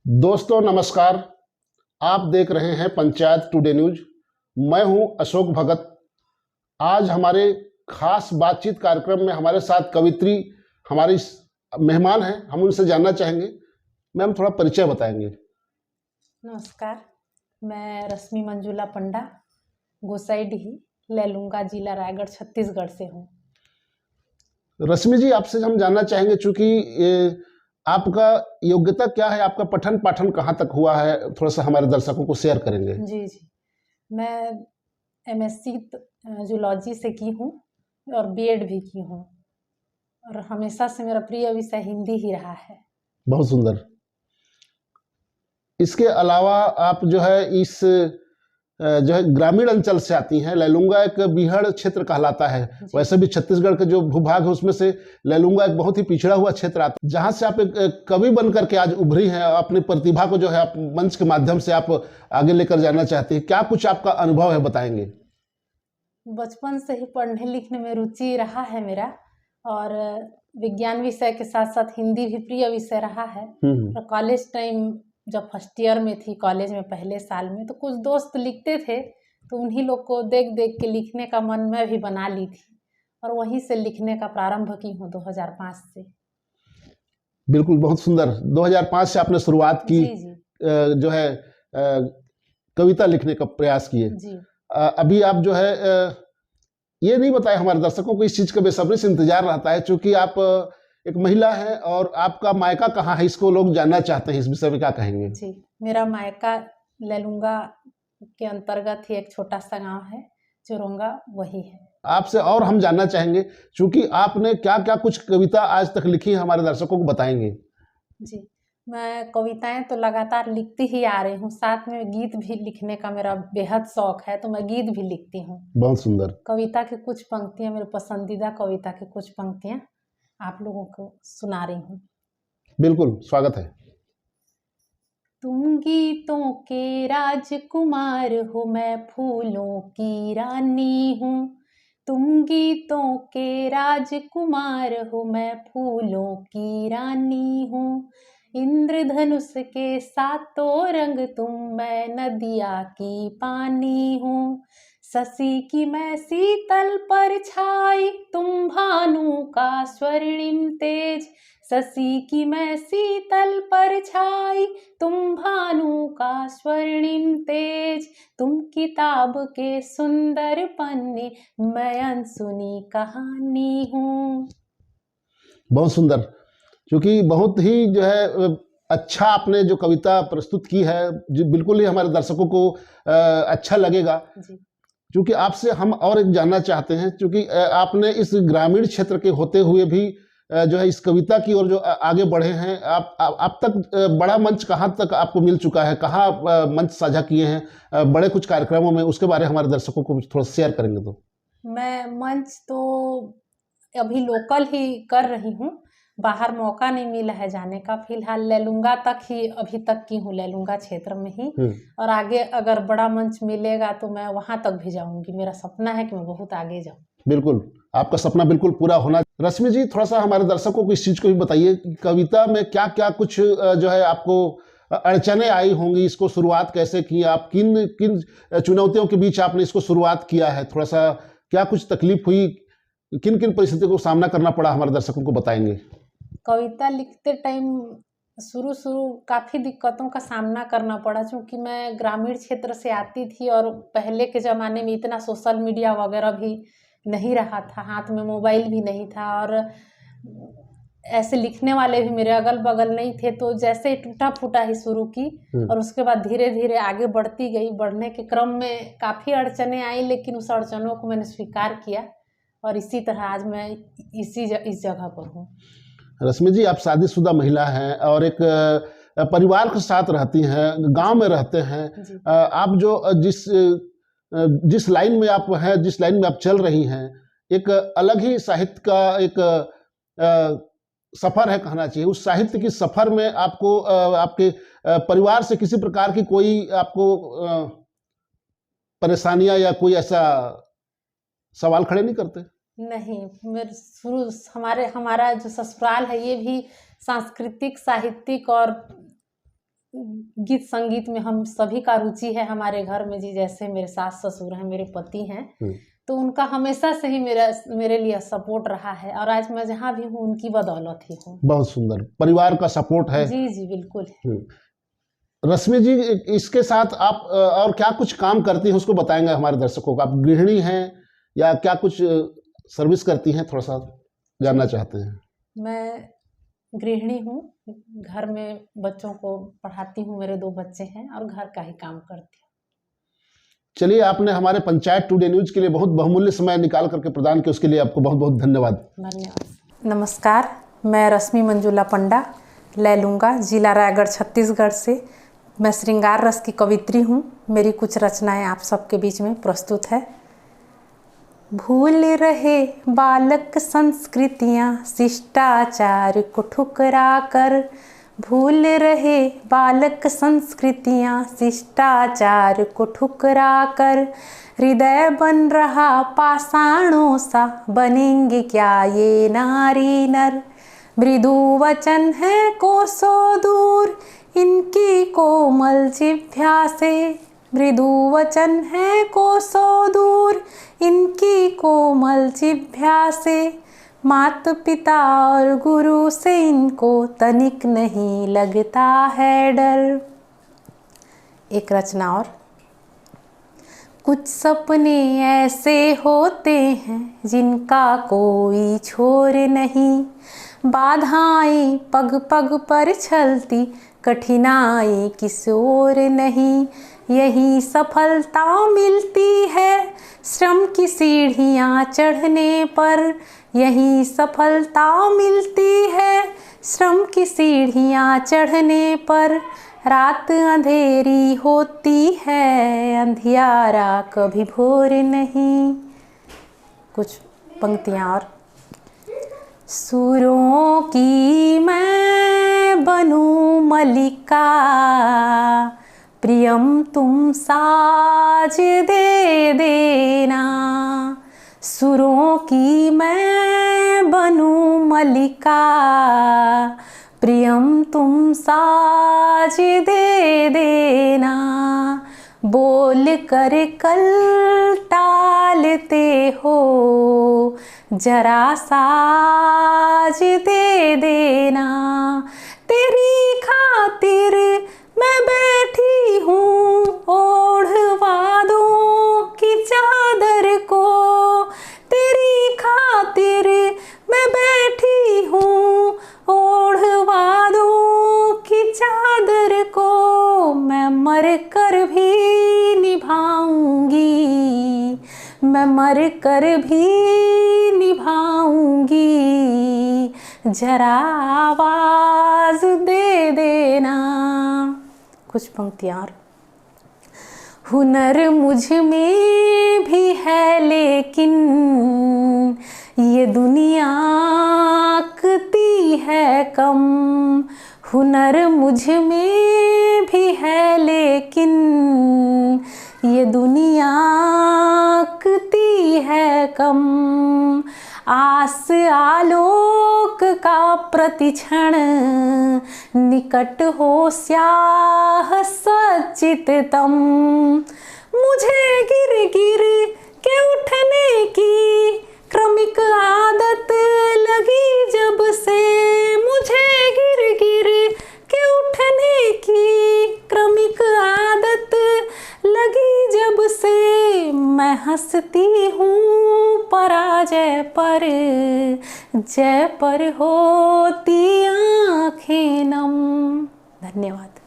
दोस्तों नमस्कार। आप देख रहे हैं पंचायत टुडे न्यूज। मैं हूं अशोक भगत। आज हमारे खास बातचीत कार्यक्रम में हमारे साथ कवित्री हमारी मेहमान हैं। हम उनसे जानना चाहेंगे। मैम थोड़ा परिचय बताएंगे। नमस्कार, मैं रश्मि मंजुला पंडा, गोसाईडीह, लैलूंगा, जिला रायगढ़, छत्तीसगढ़ से हूँ। रश्मि जी, आपसे हम जानना चाहेंगे, चूंकि आपका योग्यता क्या है, आपका पठन पाठन कहाँ तक हुआ है, थोड़ा सा हमारे दर्शकों को शेयर करेंगे। जी, मैं एमएससी जूलॉजी से की हूँ और बीएड भी की हूँ और हमेशा से मेरा प्रिय विषय हिंदी ही रहा है। बहुत सुंदर। इसके अलावा आप जो है इस जो है ग्रामीण अंचल से आती हैं। लैलूंगा एक बीहड़ क्षेत्र कहलाता है। वैसे भी छत्तीसगढ़ के जो भूभाग है उसमें से लैलूंगा एक बहुत ही पिछड़ा हुआ क्षेत्र आता है, जहां से आप एक कवि बन करके आज उभरी हैं। अपनी प्रतिभा को जो है आप मंच के माध्यम से आप आगे लेकर जाना चाहती हैं। क्या कुछ आपका अनुभव है, बताएंगे? बचपन से ही पढ़ने लिखने में रुचि रहा है मेरा, और विज्ञान विषय के साथ साथ हिंदी भी प्रिय विषय रहा है। और कॉलेज टाइम जब फर्स्ट ईयर में थी, कॉलेज में पहले साल में, तो कुछ दोस्त लिखते थे, तो उन्हीं लोग को देख देख के लिखने का मन मैं भी बना ली थी और वहीं से लिखने का प्रारंभ की हूँ 2005 से। बिल्कुल, बहुत सुंदर। 2005 से आपने शुरुआत की। जी। जो है कविता लिखने का प्रयास किए। जी। अभी आप जो है ये नहीं बताए, हमारे दर्शकों को इस चीज का बेसब्री से इंतजार रहता है, क्योंकि आप एक महिला है और आपका मायका कहाँ है, इसको लोग जानना चाहते हैं। इस विषय में क्या कहेंगे? जी, मेरा मायका लैलूंगा के अंतर्गत ही एक छोटा सा गांव है, चुरोंगा, वही है। आपसे और हम जानना चाहेंगे, क्योंकि आपने क्या क्या कुछ कविता आज तक लिखी है, हमारे दर्शकों को बताएंगे। जी, मैं कविताएं तो लगातार लिखती ही आ रही हूँ, साथ में गीत भी लिखने का मेरा बेहद शौक है, तो मैं गीत भी लिखती हूँ। बहुत सुंदर। कविता की कुछ पंक्तियां, मेरी पसंदीदा कविता की कुछ पंक्तियां आप लोगों को सुना रही हूँ। बिल्कुल, स्वागत है। तुम गीतों के राजकुमार हो, मैं फूलों की रानी हूँ। तुम गीतों के राजकुमार हो, मैं फूलों की रानी हूँ। इंद्रधनुष के सातों रंग तुम, मैं नदिया की पानी हूँ। शशि की मैं शीतल परछाई, तुम भानु का स्वर्णिम तेज। शशि की मैं शीतल परछाई, तुम भानु का स्वर्णिम तेज। तुम किताब के सुंदर पन्ने, मैं अनसुनी कहानी हूँ। बहुत सुंदर। क्योंकि बहुत ही जो है अच्छा आपने जो कविता प्रस्तुत की है, जो बिल्कुल ही हमारे दर्शकों को अच्छा लगेगा। क्योंकि आपसे हम और एक जानना चाहते हैं, क्योंकि आपने इस ग्रामीण क्षेत्र के होते हुए भी जो है इस कविता की ओर जो आगे बढ़े हैं। आप तक बड़ा मंच कहाँ तक आपको मिल चुका है, कहाँ मंच साझा किए हैं बड़े कुछ कार्यक्रमों में, उसके बारे में हमारे दर्शकों को थोड़ा शेयर करेंगे तो? मैं मंच तो अभी लोकल ही कर रही हूँ, बाहर मौका नहीं मिला है जाने का। फिलहाल लैलूंगा तक ही अभी तक की हूँ, लैलूंगा क्षेत्र में ही। और आगे अगर बड़ा मंच मिलेगा तो मैं वहां तक भी जाऊंगी। मेरा सपना है कि मैं बहुत आगे जाऊं। बिल्कुल, आपका सपना बिल्कुल पूरा होना। रश्मि जी, थोड़ा सा हमारे दर्शकों को इस चीज को भी बताइए कि कविता में क्या क्या कुछ जो है आपको अड़चने आई होंगी, इसको शुरुआत कैसे की, आप किन किन चुनौतियों के बीच आपने इसको शुरुआत किया है, थोड़ा सा क्या कुछ तकलीफ हुई, किन किन परिस्थितियों को सामना करना पड़ा, हमारे दर्शकों को बताएंगे। कविता लिखते टाइम शुरू काफ़ी दिक्कतों का सामना करना पड़ा, क्योंकि मैं ग्रामीण क्षेत्र से आती थी और पहले के ज़माने में इतना सोशल मीडिया वगैरह भी नहीं रहा था, हाथ में मोबाइल भी नहीं था, और ऐसे लिखने वाले भी मेरे अगल बगल नहीं थे। तो जैसे टूटा फूटा ही शुरू की और उसके बाद धीरे धीरे आगे बढ़ती गई। बढ़ने के क्रम में काफ़ी अड़चने आई, लेकिन उस अड़चनों को मैंने स्वीकार किया और इसी तरह आज मैं इस जगह पर हूँ। रश्मि जी, आप शादीशुदा महिला हैं और एक परिवार के साथ रहती हैं, गांव में रहते हैं। आप जो जिस लाइन में आप हैं, जिस लाइन में आप चल रही हैं, एक अलग ही साहित्य का एक सफर है कहना चाहिए। उस साहित्य की सफर में आपको आपके परिवार से किसी प्रकार की कोई आपको परेशानियां या कोई ऐसा सवाल खड़े नहीं करते? नहीं, मेरे शुरू हमारा जो ससुराल है ये भी सांस्कृतिक, साहित्यिक और गीत संगीत में हम सभी का रुचि है हमारे घर में जी। जैसे मेरे सास ससुर हैं, मेरे पति हैं, तो उनका हमेशा से ही मेरे लिए सपोर्ट रहा है और आज मैं जहाँ भी हूँ उनकी बदौलत ही हूँ। बहुत सुंदर, परिवार का सपोर्ट है। जी जी बिल्कुल। रश्मि जी, इसके साथ आप और क्या कुछ काम करती हैं उसको बताएंगे हमारे दर्शकों को। आप गृहिणी हैं या क्या कुछ सर्विस करती हैं, थोड़ा सा जानना चाहते हैं। मैं गृहिणी हूँ, घर में बच्चों को पढ़ाती हूँ, मेरे 2 बच्चे हैं और घर का ही काम करती हूँ। चलिए, आपने हमारे पंचायत टुडे न्यूज के लिए बहुत बहुमूल्य समय निकाल करके प्रदान किया, उसके लिए आपको बहुत बहुत धन्यवाद। धन्यवाद। नमस्कार, मैं रश्मि मंजुला पंडा, लैलूंगा, जिला रायगढ़, छत्तीसगढ़ से। मैं श्रृंगार रस की कवित्री हूँ। मेरी कुछ रचनाएं आप सबके बीच में प्रस्तुत है। भूल रहे बालक संस्कृतियाँ शिष्टाचार को ठुकरा कर, भूल रहे बालक संस्कृतियाँ शिष्टाचार को ठुकरा कर, हृदय बन रहा पाषाणों सा, बनेंगे क्या ये नारी नर। मृदु वचन है कोसों दूर इनकी कोमल जिह्वा से, मृदु वचन है कोसों दूर इनकी कोमल जिह्वा से, मात पिता और गुरु से इनको तनिक नहीं लगता है डर। एक रचना और। कुछ सपने ऐसे होते हैं जिनका कोई छोर नहीं, बाधाएं पग पग पर छलती, कठिनाई किस ओर नहीं। यही सफलता मिलती है श्रम की सीढ़ियाँ चढ़ने पर, यही सफलता मिलती है श्रम की सीढ़ियाँ चढ़ने पर। रात अंधेरी होती है, अंधियारा कभी भोर नहीं। कुछ पंक्तियाँ और। सुरों की मैं बनूं मलिका, प्रियम तुम साज दे देना। सुरों की मैं बनूं मलिका, प्रियम तुम साज दे देना। बोल कर कल टालते हो, जरा साज दे देना। तेरी खातिर मैं बैठी हूँ ओढ़वा दूँ की चादर को, तेरी खातिर मैं बैठी हूँ ओढ़वा दूँ की चादर को। मैं मर कर भी निभाऊंगी, मैं मर कर भी निभाऊंगी, जरा आवाज दे देना। कुछ पंक्तियाँ और। हुनर मुझ में भी है लेकिन ये दुनिया आंकती है कम। हुनर मुझ में भी है लेकिन ये दुनिया आंकती है कम। आस आलोक का प्रतिक्षण निकट हो स्याह सचिततम। मुझे गिर गिर के उठने की क्रमिक आदत लगी जब से, मुझे गिर गिर के उठने की क्रमिक आदत लगी जब से। मैं हंसती हूँ पराजय पर, जय पर होती आँखें नम। धन्यवाद।